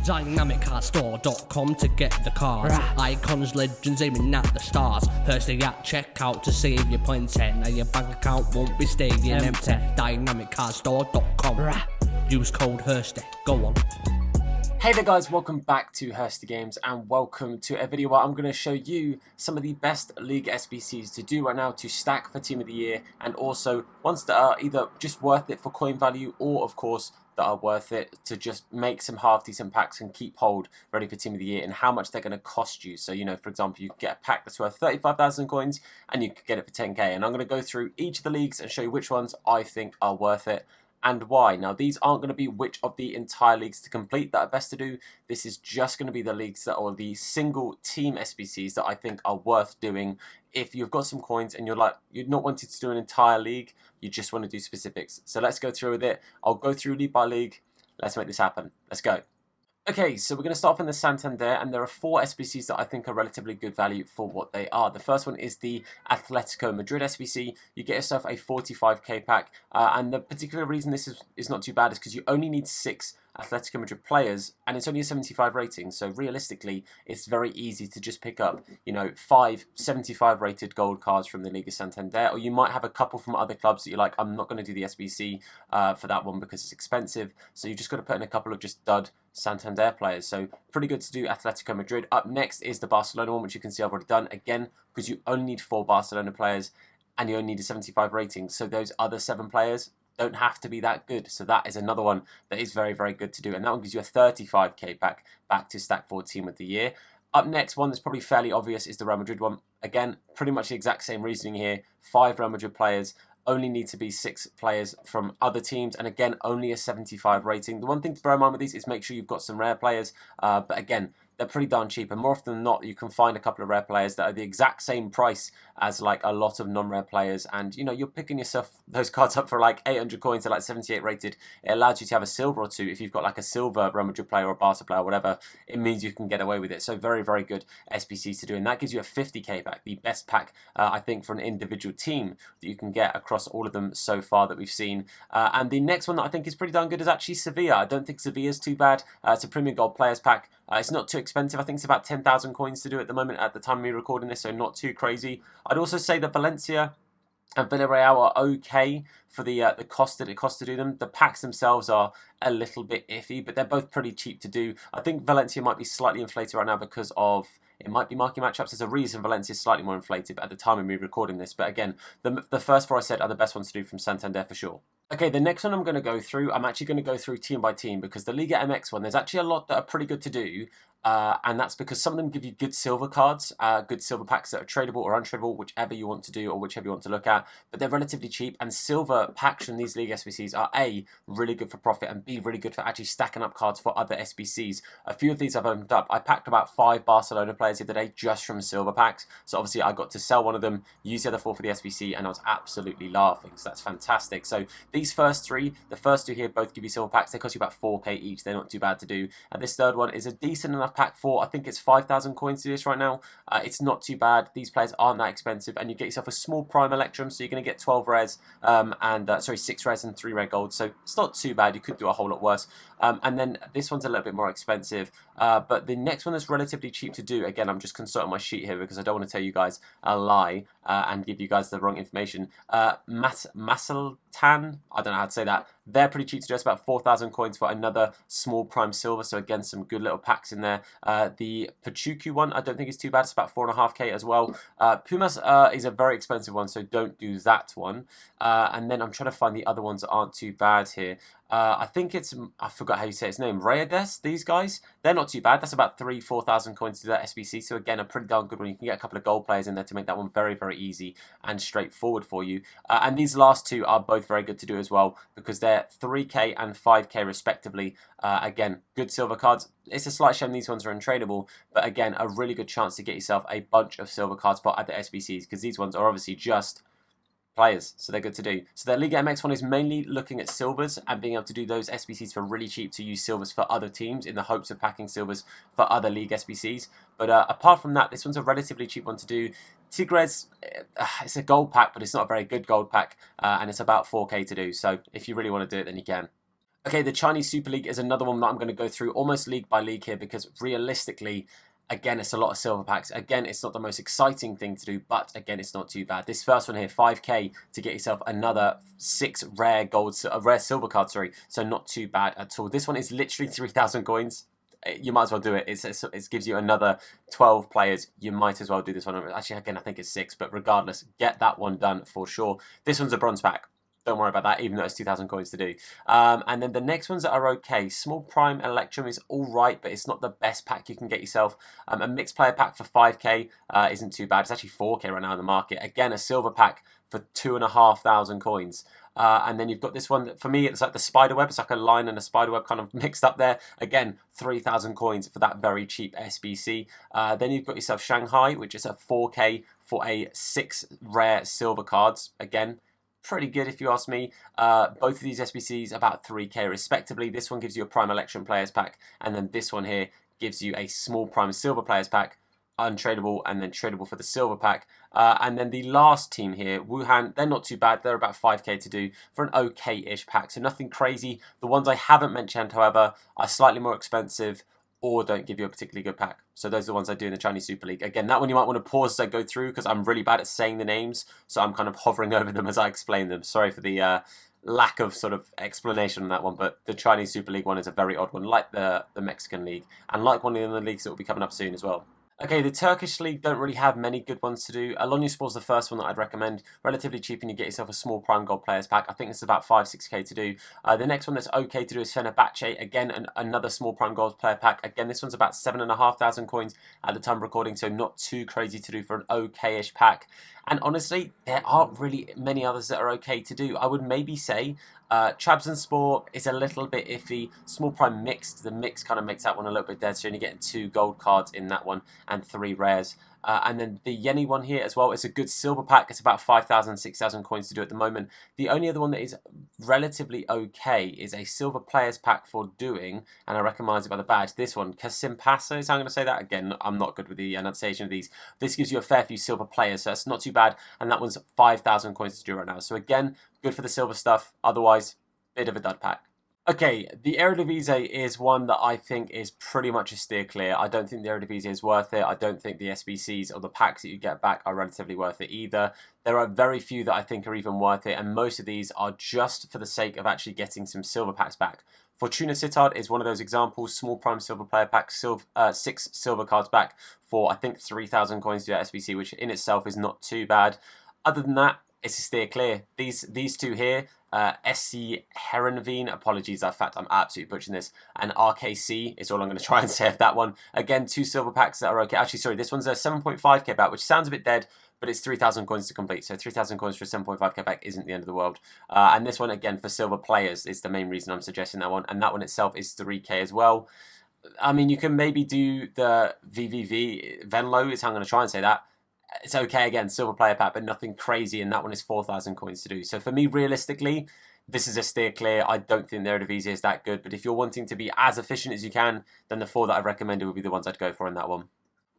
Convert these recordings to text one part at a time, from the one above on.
DynamicCardStore.com to get the cards. Icons, legends aiming at the stars. Thursday at checkout to save your points. Now your bank account won't be staying empty. DynamicCardStore.com. Use code Hursty. Go on. Hey there guys, welcome back to Hursty Games and welcome to a video where I'm going to show you some of the best League SBCs to do right now to stack for Team of the Year, and also ones that are either just worth it for coin value or of course that are worth it to just make some half decent packs and keep hold ready for Team of the Year, and how much they're going to cost you. So, you know, for example, you could get a pack that's worth 35,000 coins and you could get it for 10k, and I'm going to go through each of the leagues and show you which ones I think are worth it and why. Now, these aren't going to be which of the entire leagues to complete that are best to do. This is just going to be the leagues that are the single team SBCs that I think are worth doing. If you've got some coins and you're not wanting to do an entire league, you just want to do specifics. So let's go through with it. I'll go through league by league. Let's make this happen. Let's go. Okay, so we're going to start off in the Santander, and there are 4 SBCs that I think are relatively good value for what they are. The first one is the Atletico Madrid SBC. You get yourself a 45k pack, and the particular reason this is not too bad is because you only need 6 Atletico Madrid players, and it's only a 75 rating, so realistically it's very easy to just pick up, you know, 5 75 rated gold cards from the Liga Santander, or you might have a couple from other clubs that you're like, I'm not going to do the SBC for that one because it's expensive, so you just got to put in a couple of just dud Santander players. So pretty good to do Atletico Madrid. Up next is the Barcelona one, which you can see I've already done, again because you only need 4 Barcelona players and you only need a 75 rating, so those other 7 players don't have to be that good. So that is another one that is very, very good to do, and that one gives you a 35k pack back to stack for Team of the Year. Up next, one that's probably fairly obvious is the Real Madrid one. Again, pretty much the exact same reasoning here. 5 Real Madrid players, only need to be 6 players from other teams, and again, only a 75 rating. The one thing to bear in mind with these is make sure you've got some rare players, but again, they're pretty darn cheap, and more often than not, you can find a couple of rare players that are the exact same price as like a lot of non-rare players, and you know, you're picking yourself those cards up for like 800 coins. They're like 78 rated. It allows you to have a silver or 2. If you've got like a silver Real Madrid player or a Barca player or whatever, it means you can get away with it. So very, very good SBCs to do, and that gives you a 50k pack, the best pack I think for an individual team that you can get across all of them so far that we've seen. And the next one that I think is pretty darn good is actually Sevilla. I don't think Sevilla's too bad. It's a premium gold players pack. It's not too expensive. I think it's about 10,000 coins to do at the moment at the time of me recording this, so not too crazy. I'd also say that Valencia and Villarreal are okay for the cost that it costs to do them. The packs themselves are a little bit iffy, but they're both pretty cheap to do. I think Valencia might be slightly inflated right now because of, it might be marking matchups. There's a reason Valencia is slightly more inflated at the time of me recording this. But again, the first 4 I said are the best ones to do from Santander for sure. Okay, the next one I'm going to go through, I'm actually going to go through team by team, because the Liga MX one, there's actually a lot that are pretty good to do. And that's because some of them give you good silver cards, good silver packs that are tradable or untradeable, whichever you want to do or whichever you want to look at. But they're relatively cheap, and silver packs from these League SBCs are A, really good for profit, and B, really good for actually stacking up cards for other SBCs. A few of these I've opened up. I packed about 5 Barcelona players the other day just from silver packs. So obviously I got to sell one of them, use the other 4 for the SBC, and I was absolutely laughing. So that's fantastic. So these first 3, the first 2 here both give you silver packs. They cost you about 4k each. They're not too bad to do. And this third one is a decent enough pack for, I think it's 5,000 coins to do this right now. It's not too bad. These players aren't that expensive, and you get yourself a small prime electrum, so you're going to get 12 rares, sorry, 6 rares and 3 rare gold, so it's not too bad. You could do a whole lot worse. And then this one's a little bit more expensive, but the next one is relatively cheap to do. Again, I'm just consulting my sheet here because I don't want to tell you guys a lie and give you guys the wrong information. Maseltan, I don't know how to say that. They're pretty cheap to do. It's about 4,000 coins for another small prime silver, so again, some good little packs in there. The Pachuku one, I don't think is too bad. It's about 4.5k as well. Pumas is a very expensive one, so don't do that one. And then I'm trying to find the other ones that aren't too bad here. I think it's, I forgot how you say its name, Reyades, these guys. They're not too bad. That's about 4,000 coins to that SBC. So again, a pretty darn good one. You can get a couple of gold players in there to make that one very, very easy and straightforward for you. And these last 2 are both very good to do as well, because they're 3k and 5k respectively. Again, good silver cards. It's a slight shame these ones are untradeable, but again, a really good chance to get yourself a bunch of silver cards for other SBCs, because these ones are obviously just players, so they're good to do. So the Liga MX one is mainly looking at silvers and being able to do those SBCs for really cheap to use silvers for other teams in the hopes of packing silvers for other League SBCs. But apart from that, this one's a relatively cheap one to do. Tigres, it's a gold pack, but it's not a very good gold pack, and it's about 4k to do. So if you really want to do it, then you can. Okay, the Chinese Super League is another one that I'm going to go through almost league by league here because realistically, again, it's a lot of silver packs. Again, it's not the most exciting thing to do, but again, it's not too bad. This first one here, 5k to get yourself another 6 rare silver cards, sorry. So not too bad at all. This one is literally 3,000 coins. You might as well do it. It gives you another 12 players. You might as well do this one. Actually, again, I think it's 6, but regardless, get that one done for sure. This one's a bronze pack. Don't worry about that, even though it's 2,000 coins to do. And then the next ones that are okay. Small Prime Electrum is all right, but it's not the best pack you can get yourself. A mixed player pack for 5k isn't too bad. It's actually 4k right now in the market. Again, a silver pack for 2,500 coins. And then you've got this one, that for me, it's like the spiderweb. It's like a line and a spiderweb kind of mixed up there. Again, 3,000 coins for that very cheap SBC. Then you've got yourself Shanghai, which is a 4k for a 6 rare silver cards. Again, pretty good if you ask me. Both of these SBCs about 3k respectively. This one gives you a Prime Election Players Pack, and then this one here gives you a Small Prime Silver Players Pack, untradeable, and then tradable for the Silver Pack. And then the last team here, Wuhan, they're not too bad. They're about 5k to do for an okay-ish pack, so nothing crazy. The ones I haven't mentioned, however, are slightly more expensive or don't give you a particularly good pack. So those are the ones I do in the Chinese Super League. Again, that one you might want to pause as I go through because I'm really bad at saying the names, so I'm kind of hovering over them as I explain them. Sorry for the lack of sort of explanation on that one, but the Chinese Super League one is a very odd one, like the Mexican League, and like one of the leagues that will be coming up soon as well. Okay, the Turkish League don't really have many good ones to do. Alonyaspor is the first one that I'd recommend. Relatively cheap and you get yourself a small Prime Gold Players Pack. I think it's about 5-6k to do. The next one that's okay to do is Fenerbahce. Again, another small Prime Gold Player Pack. Again, this one's about 7,500 coins at the time of recording, so not too crazy to do for an okay-ish pack. And honestly, there aren't really many others that are okay to do. I would maybe say Trabzonspor is a little bit iffy. Small Prime Mixed, the mix kind of makes that one a little bit dead, so you're only getting 2 gold cards in that one and 3 rares. And then the Yeni one here as well, it's a good silver pack. It's about 5,000, 6,000 coins to do at the moment. The only other one that is relatively okay is a silver players pack for doing, and I recognise it by the badge. This one, Kasimpasa, is how I'm going to say that. Again, I'm not good with the enunciation of these. This gives you a fair few silver players, so that's not too bad. And that one's 5,000 coins to do right now. So again, good for the silver stuff. Otherwise, bit of a dud pack. Okay, the Eredivisie is one that I think is pretty much a steer clear. I don't think the Eredivisie is worth it. I don't think the SBCs or the packs that you get back are relatively worth it either. There are very few that I think are even worth it, and most of these are just for the sake of actually getting some silver packs back. Fortuna Sittard is one of those examples. Small Prime Silver Player Pack, 6 silver cards back for, I think, 3,000 coins to that SBC, which in itself is not too bad. Other than that, it's a steer clear. These two here, SC Herenveen, apologies, in fact, I'm absolutely butchering this, and RKC is all I'm going to try and say of that one. Again, 2 silver packs that are okay. Actually, sorry, this one's a 7.5k pack, which sounds a bit dead, but it's 3,000 coins to complete. So 3,000 coins for a 7.5k pack isn't the end of the world. And this one, again, for silver players is the main reason I'm suggesting that one. And that one itself is 3k as well. I mean, you can maybe do the VVV, Venlo is how I'm going to try and say that. It's okay, again, silver player pack, but nothing crazy, and that one is 4,000 coins to do. So for me, realistically, this is a steer clear. I don't think the Eredivisie is that good, but if you're wanting to be as efficient as you can, then the 4 that I've recommended would be the ones I'd go for in that one.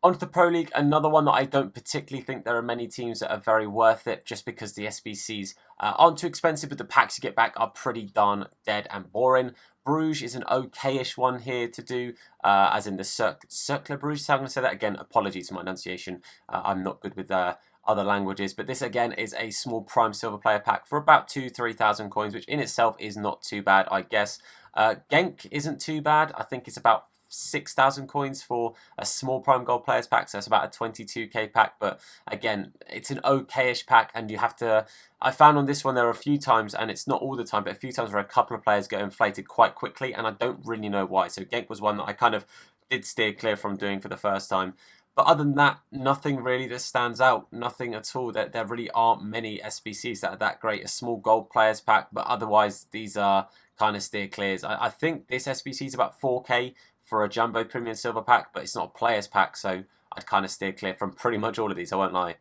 Onto the Pro League, another one that I don't particularly think there are many teams that are very worth it, just because the SBCs aren't too expensive, but the packs you get back are pretty darn dead and boring. Bruges is an okay-ish one here to do, as in the Cercle Bruges. So I'm going to say that again. Apologies for my enunciation. I'm not good with other languages, but this again is a small Prime Silver Player Pack for about 2,000-3,000 coins, which in itself is not too bad, I guess. Genk isn't too bad. I think it's about 6,000 coins for a small Prime Gold Players Pack, so that's about a 22k pack, but again, it's an okay-ish pack, and you have to, I found on this one there are a few times, and it's not all the time, but a few times where a couple of players get inflated quite quickly, and I don't really know why. So Genk was one that I kind of did steer clear from doing for the first time. But other than that, nothing really that stands out. Nothing at all. There really aren't many SBCs that are that great. A small gold players pack, but otherwise these are kind of steer clears. I think this SBC is about 4k for a Jumbo Premium Silver pack, but it's not a players pack, so I'd kind of steer clear from pretty much all of these, I won't lie.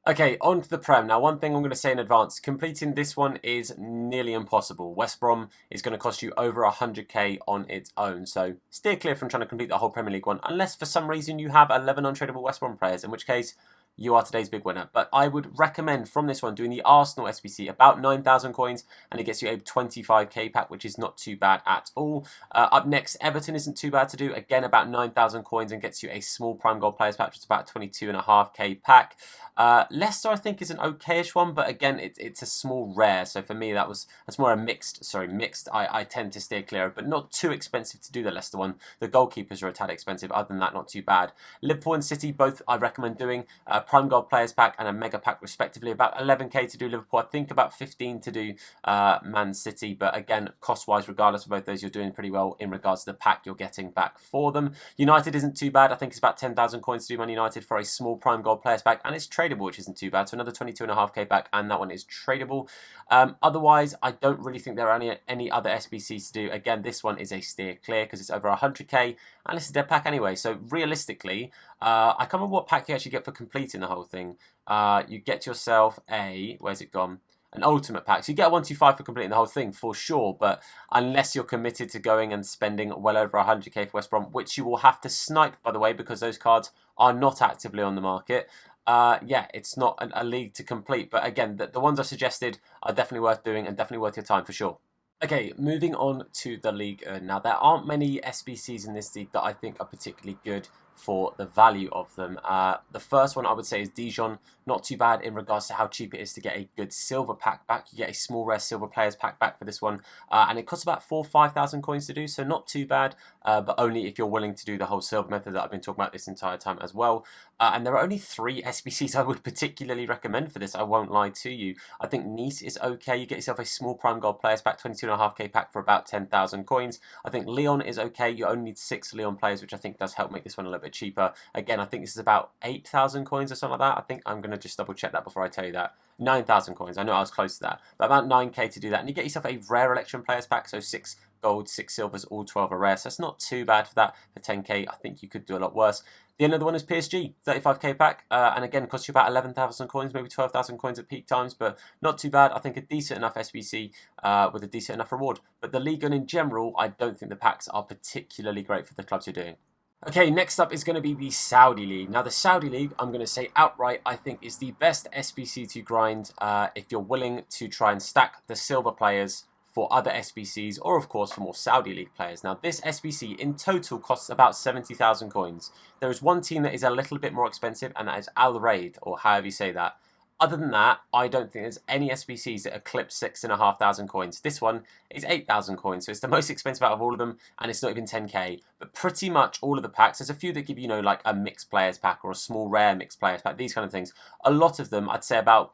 Okay, on to the Prem. Now, one thing I'm going to say in advance, completing this one is nearly impossible. West Brom is going to cost you over 100k on its own, so steer clear from trying to complete the whole Premier League one, unless for some reason you have 11 untradeable West Brom players, in which case, you are today's big winner. But I would recommend from this one doing the Arsenal SBC, about 9,000 coins, and it gets you a 25k pack, which is not too bad at all. Up next, Everton isn't too bad to do. Again, about 9,000 coins and gets you a small Prime Gold Players pack, which is about 22.5k pack. Leicester, I think, is an okayish one, but again, it's a small rare. So for me, that's more a mixed. I tend to steer clear of, but not too expensive to do the Leicester one. The goalkeepers are a tad expensive. Other than that, not too bad. Liverpool and City, both I recommend doing. Prime Gold Players pack and a Mega pack respectively. About 11k to do Liverpool. I think about 15 to do Man City. But again, cost-wise, regardless of both those, you're doing pretty well in regards to the pack you're getting back for them. United isn't too bad. I think it's about 10,000 coins to do Man United for a small Prime Gold Players pack, and it's tradable, which isn't too bad. So another 22.5k back, and that one is tradable. Otherwise, I don't really think there are any other SBCs to do. Again, this one is a steer clear because it's over 100k, and it's a dead pack anyway. So realistically, I can't remember what pack you actually get for completing the whole thing. You get yourself a, where's it gone? An ultimate pack. So you get a 125 for completing the whole thing for sure, but unless you're committed to going and spending well over 100k for West Brom, which you will have to snipe, by the way, because those cards are not actively on the market. Yeah, it's not a league to complete, but again, the ones I suggested are definitely worth doing and definitely worth your time for sure. Okay, moving on to the league. Now, there aren't many SBCs in this league that I think are particularly good for the value of them. The first one I would say is Dijon. Not too bad in regards to how cheap it is to get a good silver pack back. You get a small rare silver players pack back for this one, and it costs about 4,000 or 5,000 coins to do, so not too bad, but only if you're willing to do the whole silver method that I've been talking about this entire time as well. And there are only 3 SBCs I would particularly recommend for this, I won't lie to you. I think Nice is okay. You get yourself a small Prime Gold Players pack, 22.5k pack for about 10,000 coins. I think Lyon is okay. You only need 6 Lyon players, which I think does help make this one a little bit cheaper. Again, I think this is about 8,000 coins or something like that. I think I'm going to just double check that before I tell you that. 9,000 coins. I know I was close to that. But about 9k to do that. And you get yourself a rare election players pack. So 6 gold, 6 silvers, all 12 are rare. So it's not too bad for that. For 10k, I think you could do a lot worse. The other one is PSG, 35k pack. And again, costs you about 11,000 coins, maybe 12,000 coins at peak times. But not too bad. I think a decent enough SBC with a decent enough reward. But the Liga in general, I don't think the packs are particularly great for the clubs you're doing. Okay, next up is going to be the Saudi League. Now, the Saudi League, I'm going to say outright, I think is the best SBC to grind if you're willing to try and stack the silver players for other SBCs, or of course for more Saudi League players. Now, this SBC in total costs about 70,000 coins. There is one team that is a little bit more expensive, and that is Al Raid, or however you say that. Other than that, I don't think there's any SBCs that eclipse 6,500 coins. This one is 8,000 coins, so it's the most expensive out of all of them, and it's not even 10k. But pretty much all of the packs, there's a few that give you, like a mixed players pack or a small rare mixed players pack, these kind of things. A lot of them, I'd say about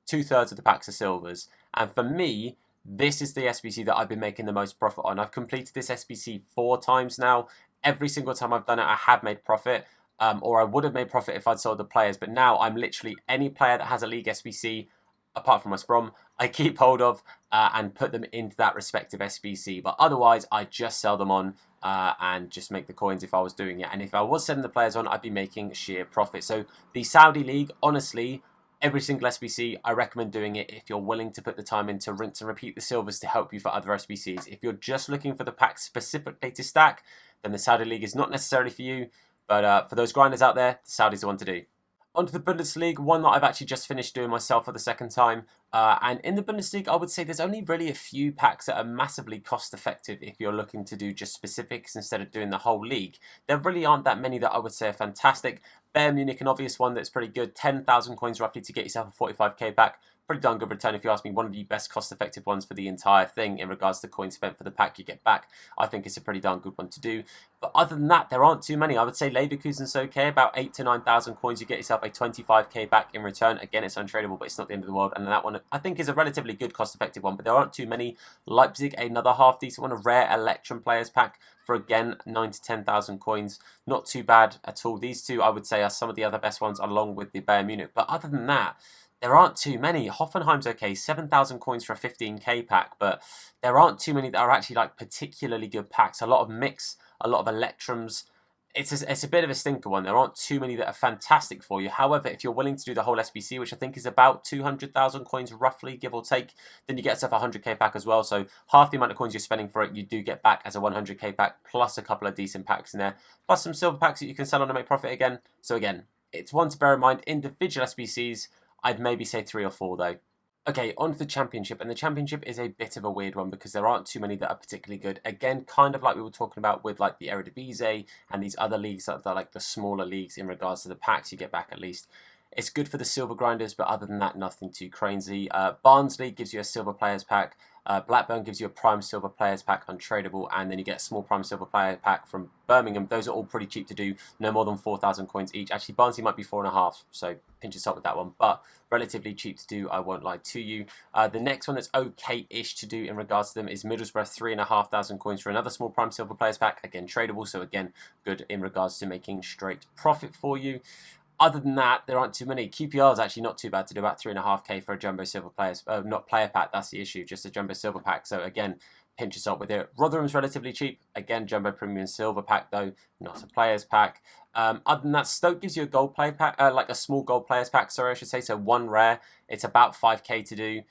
2/3 of the packs are silvers. And for me, this is the SBC that I've been making the most profit on. I've completed this SBC 4 times now. Every single time I've done it, I have made profit. Or I would have made profit if I'd sold the players, but now I'm literally any player that has a league SBC, apart from West Brom, I keep hold of and put them into that respective SBC. But otherwise, I just sell them on and just make the coins if I was doing it. And if I was selling the players on, I'd be making sheer profit. So the Saudi League, honestly, every single SBC, I recommend doing it if you're willing to put the time in to rinse and repeat the silvers to help you for other SBCs. If you're just looking for the packs specifically to stack, then the Saudi League is not necessarily for you. But for those grinders out there, the Saudi's the one to do. Onto the Bundesliga, one that I've actually just finished doing myself for the second time. And in the Bundesliga, I would say there's only really a few packs that are massively cost effective if you're looking to do just specifics instead of doing the whole league. There really aren't that many that I would say are fantastic. Bayern Munich, an obvious one that's pretty good. 10,000 coins roughly to get yourself a 45k pack. Pretty darn good return if you ask me. One of the best cost-effective ones for the entire thing in regards to coins spent for the pack you get back. I think it's a pretty darn good one to do. But other than that, there aren't too many. I would say Leverkusen's okay. About 8,000 to 9,000 coins, you get yourself a 25k back in return. Again, it's untradeable, but it's not the end of the world. And that one, I think, is a relatively good cost-effective one. But there aren't too many. Leipzig, another half-decent one. A rare Electrum players pack for, again, 9,000 to 10,000 coins. Not too bad at all. These two, I would say, are some of the other best ones along with the Bayern Munich. But other than that, there aren't too many. Hoffenheim's okay, 7,000 coins for a 15k pack, but there aren't too many that are actually like particularly good packs. A lot of mix, a lot of Electrums. It's a bit of a stinker one. There aren't too many that are fantastic for you. However, if you're willing to do the whole SBC, which I think is about 200,000 coins roughly, give or take, then you get yourself a 100k pack as well. So half the amount of coins you're spending for it, you do get back as a 100k pack, plus a couple of decent packs in there, plus some silver packs that you can sell on and make profit again. So again, it's one to bear in mind. Individual SBCs, I'd maybe say 3 or 4 though. Okay, on to the Championship, and the Championship is a bit of a weird one because there aren't too many that are particularly good. Again, kind of like we were talking about with like the Eredivisie and these other leagues that are like the smaller leagues in regards to the packs you get back at least. It's good for the silver grinders, but other than that, nothing too crazy. Barnsley gives you a silver players pack. Blackburn gives you a prime silver players pack untradeable, and then you get a small prime silver player pack from Birmingham. Those are all pretty cheap to do, no more than 4,000 coins each. Actually, Barnsley might be 4.5, so pinch yourself with that one, but relatively cheap to do, I won't lie to you. The next one that's okay-ish to do in regards to them is Middlesbrough, 3,500 coins for another small prime silver players pack. Again, tradable, so again, good in regards to making straight profit for you. Other than that, there aren't too many. QPR is actually not too bad to do, about 3.5k for a jumbo silver players, not player pack, that's the issue, just a jumbo silver pack. So again, pinch yourself with it. Rotherham's relatively cheap. Again, jumbo premium silver pack though, not a players pack. Other than that, Stoke gives you a gold player pack, like a small gold players pack, sorry, I should say. So 1 rare. It's about 5k to do.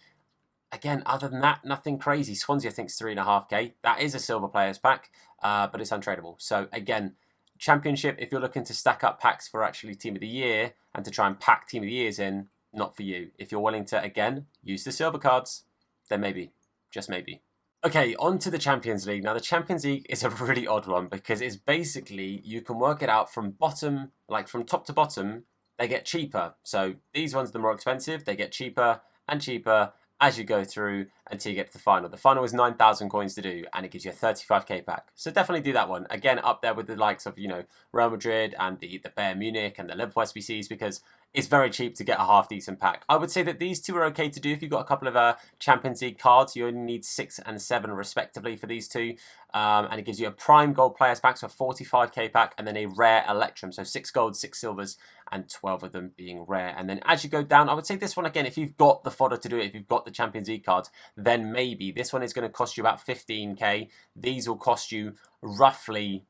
Again, other than that, nothing crazy. Swansea, I think, is 3.5k. That is a silver players pack, but it's untradeable. So again, Championship, if you're looking to stack up packs for actually Team of the Year and to try and pack Team of the Years in, not for you. If you're willing to, again, use the silver cards, then maybe, just maybe. Okay, on to the Champions League. Now, the Champions League is a really odd one because it's basically, you can work it out from bottom, like from top to bottom, they get cheaper. So these ones are the more expensive, they get cheaper and cheaper as you go through until you get to the final. The final is 9,000 coins to do, and it gives you a 35k pack. So definitely do that one. Again, up there with the likes of, you know, Real Madrid and the Bayern Munich and the Liverpool SBCs, because it's very cheap to get a half-decent pack. I would say that these two are okay to do. If you've got a couple of Champions League cards, you only need 6 and 7 respectively for these two. And it gives you a prime gold players pack, so a 45k pack, and then a rare Electrum, so 6 golds, 6 silvers, and 12 of them being rare. And then as you go down, I would say this one, again, if you've got the fodder to do it, if you've got the Champions League cards, then maybe. This one is going to cost you about 15k. These will cost you roughly,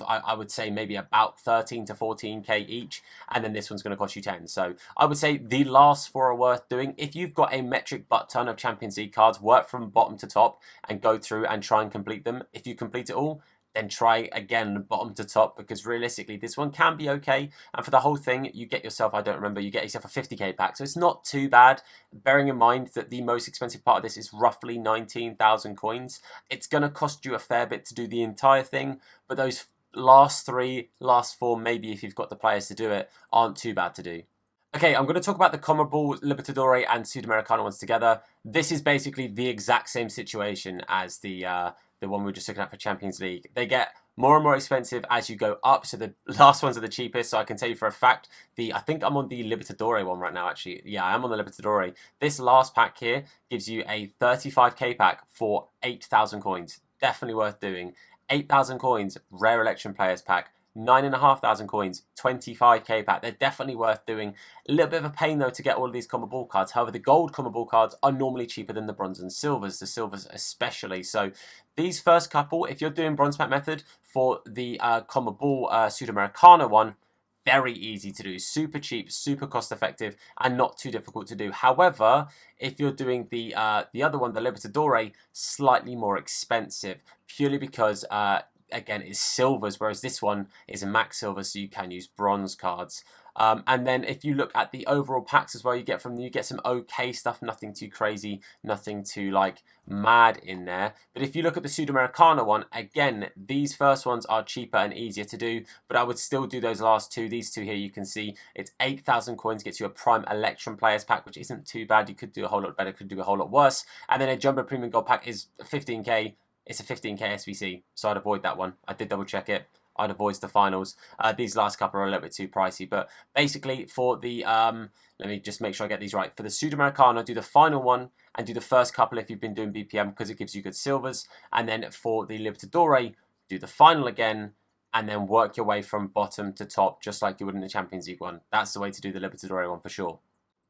I would say maybe about 13 to 14k each, and then this one's going to cost you 10. So I would say the last 4 are worth doing. If you've got a metric butt ton of Champions League cards, work from bottom to top and go through and try and complete them. If you complete it all, then try again bottom to top, because realistically this one can be okay. And for the whole thing, you get yourself, I don't remember, you get yourself a 50k pack, so it's not too bad, bearing in mind that the most expensive part of this is roughly 19,000 coins. It's going to cost you a fair bit to do the entire thing, but those last 3, last 4, maybe if you've got the players to do it, aren't too bad to do. Okay, I'm going to talk about the CONMEBOL, Libertadores and Sudamericana ones together. This is basically the exact same situation as the one we were just looking at for Champions League. They get more and more expensive as you go up, so the last ones are the cheapest. So I can tell you for a fact, I think I'm on the Libertadores one right now, actually. Yeah, I am on the Libertadores. This last pack here gives you a 35k pack for 8,000 coins. Definitely worth doing. 8,000 coins, rare election players pack. 9,500 coins, 25k pack. They're definitely worth doing. A little bit of a pain though to get all of these CONMEBOL cards. However, the gold CONMEBOL cards are normally cheaper than the bronze and silvers, the silvers especially. So these first couple, if you're doing bronze pack method for the CONMEBOL Sudamericana one, very easy to do, super cheap, super cost effective, and not too difficult to do. However, if you're doing the other one, the Libertadores, slightly more expensive, purely because again, it's silvers, whereas this one is a max silver, so you can use bronze cards. And then if you look at the overall packs as well, you get some okay stuff, nothing too crazy, nothing too like mad in there. But if you look at the Sudamericana one, again, these first ones are cheaper and easier to do, but I would still do those last 2. These 2 here, you can see it's 8,000 coins, gets you a prime Electrum players pack, which isn't too bad. You could do a whole lot better, could do a whole lot worse. And then a jumbo premium gold pack is 15k. It's a 15k SBC, so I'd avoid that one. I did double check it. I'd avoid the finals. These last couple are a little bit too pricey, but basically for the, let me just make sure I get these right. For the Sudamericana, do the final one and do the first couple if you've been doing BPM, because it gives you good silvers. And then for the Libertadores, do the final again and then work your way from bottom to top, just like you would in the Champions League one. That's the way to do the Libertadores one for sure.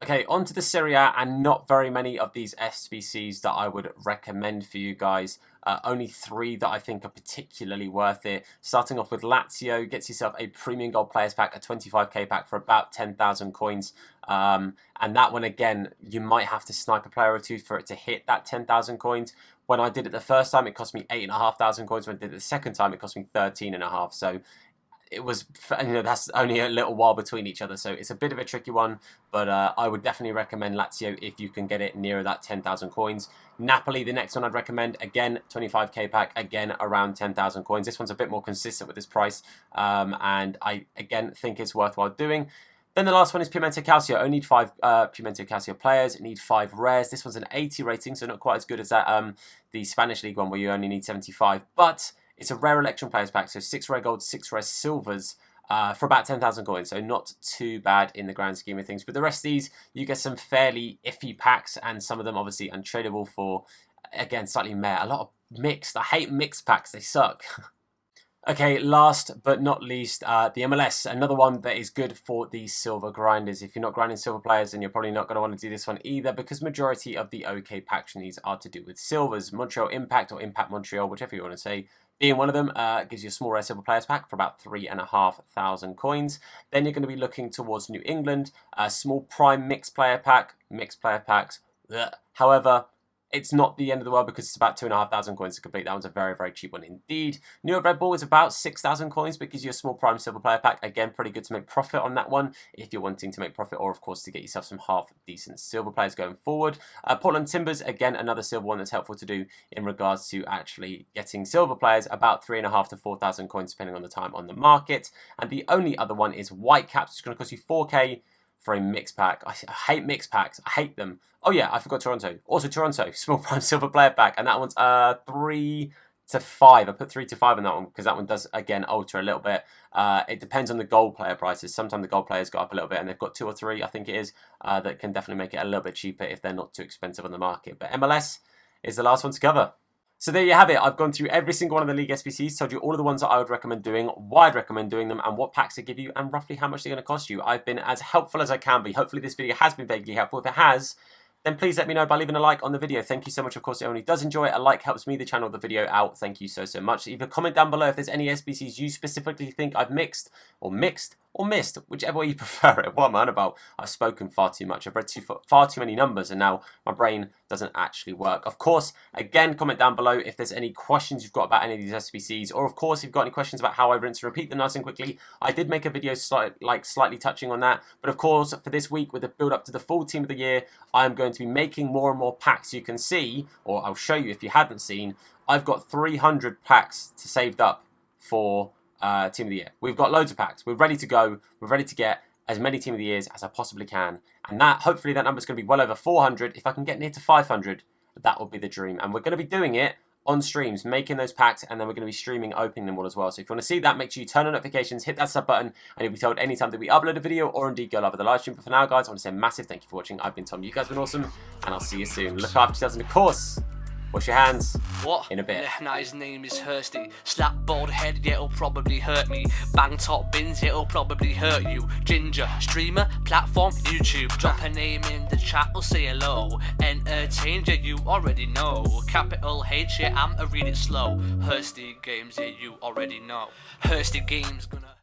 Okay, on to the Serie A, and not very many of these SBCs that I would recommend for you guys. Only 3 that I think are particularly worth it. Starting off with Lazio, gets yourself a premium gold players pack, a 25k pack for about 10,000 coins. And that one, again, you might have to snipe a player or 2 for it to hit that 10,000 coins. When I did it the first time, it cost me 8,500 coins. When I did it the second time, it cost me 13.5. So it was, that's only a little while between each other, so it's a bit of a tricky one, but I would definitely recommend Lazio if you can get it nearer that 10,000 coins. Napoli, the next one I'd recommend, again, 25k pack, again, around 10,000 coins. This one's a bit more consistent with this price, and I, again, think it's worthwhile doing. Then the last one is Pimenta Calcio. I only need 5 Pimenta Calcio players. I need 5 rares. This one's an 80 rating, so not quite as good as that the Spanish League one where you only need 75, but it's a rare election players pack, so 6 rare golds, 6 rare silvers for about 10,000 coins, so not too bad in the grand scheme of things. But the rest of these, you get some fairly iffy packs, and some of them obviously untradeable for, again, slightly meh. A lot of mixed. I hate mixed packs, they suck. Okay, last but not least, the MLS, another one that is good for the silver grinders. If you're not grinding silver players, then you're probably not going to want to do this one either, because majority of the OK packs from these are to do with silvers. Montreal Impact or Impact Montreal, whichever you want to say, being one of them, gives you a small rare silver players pack for about 3,500 coins. Then you're going to be looking towards New England, a small prime mixed player pack, mixed player packs. Blech. However, it's not the end of the world because it's about 2,500 coins to complete. That one's a very, very cheap one indeed. New York Red Bull is about 6,000 coins, but gives you a small prime silver player pack. Again, pretty good to make profit on that one if you're wanting to make profit, or of course to get yourself some half decent silver players going forward. Portland Timbers, again, another silver one that's helpful to do in regards to actually getting silver players, about 3,500 to 4,000 coins depending on the time on the market. And the only other one is Whitecaps, which is going to cost you 4k for a mixed pack. I hate mixed packs. I hate them. Oh yeah, I forgot Toronto. Also Toronto, small prime silver player pack, and that one's 3 to 5. I put 3 to 5 on that one because that one does, again, alter a little bit. It depends on the gold player prices. Sometimes the gold players go up a little bit, and they've got 2 or 3, I think it is, that can definitely make it a little bit cheaper if they're not too expensive on the market. But MLS is the last one to cover. So there you have it. I've gone through every single one of the League SBCs, told you all of the ones that I would recommend doing, why I'd recommend doing them, and what packs they give you, and roughly how much they're going to cost you. I've been as helpful as I can be. Hopefully this video has been vaguely helpful. If it has, then please let me know by leaving a like on the video. Thank you so much. Of course, if anyone who does enjoy it, a like helps me, the channel, the video out. Thank you so, so much. Either comment down below if there's any SBCs you specifically think I've mixed, or missed, whichever way you prefer it. What am I on about? I've spoken far too much. I've read far too many numbers, and now my brain doesn't actually work. Of course, again, comment down below if there's any questions you've got about any of these SBCs, or of course, if you've got any questions about how I rinse and repeat them nice and quickly. I did make a video slightly touching on that, but of course, for this week, with the build up to the full team of the year, I'm going to be making more and more packs. You can see, or I'll show you if you haven't seen, I've got 300 packs saved up for team of the year. We've got loads of packs. We're ready to go. We're ready to get as many team of the years as I possibly can. And that, hopefully that number's going to be well over 400. If I can get near to 500, that would be the dream. And we're going to be doing it on streams, making those packs, and then we're going to be streaming, opening them all as well. So if you want to see that, make sure you turn on notifications, hit that sub button, and you'll be told anytime that we upload a video, or indeed go live with the live stream. But for now, guys, I want to say a massive thank you for watching. I've been Tom. You guys have been awesome, and I'll see you soon. Look after yourselves, and of course, wash your hands. What? In a bit. Now his name is Hursty. Slap bald head, yeah, it'll probably hurt me. Bang top bins, it'll probably hurt you. Ginger, streamer, platform, YouTube. Drop a name in the chat or say hello. Entertain, yeah, you already know. Capital H, yeah, I'ma read it slow. Hursty Games, yeah, you already know. Hursty Games gonna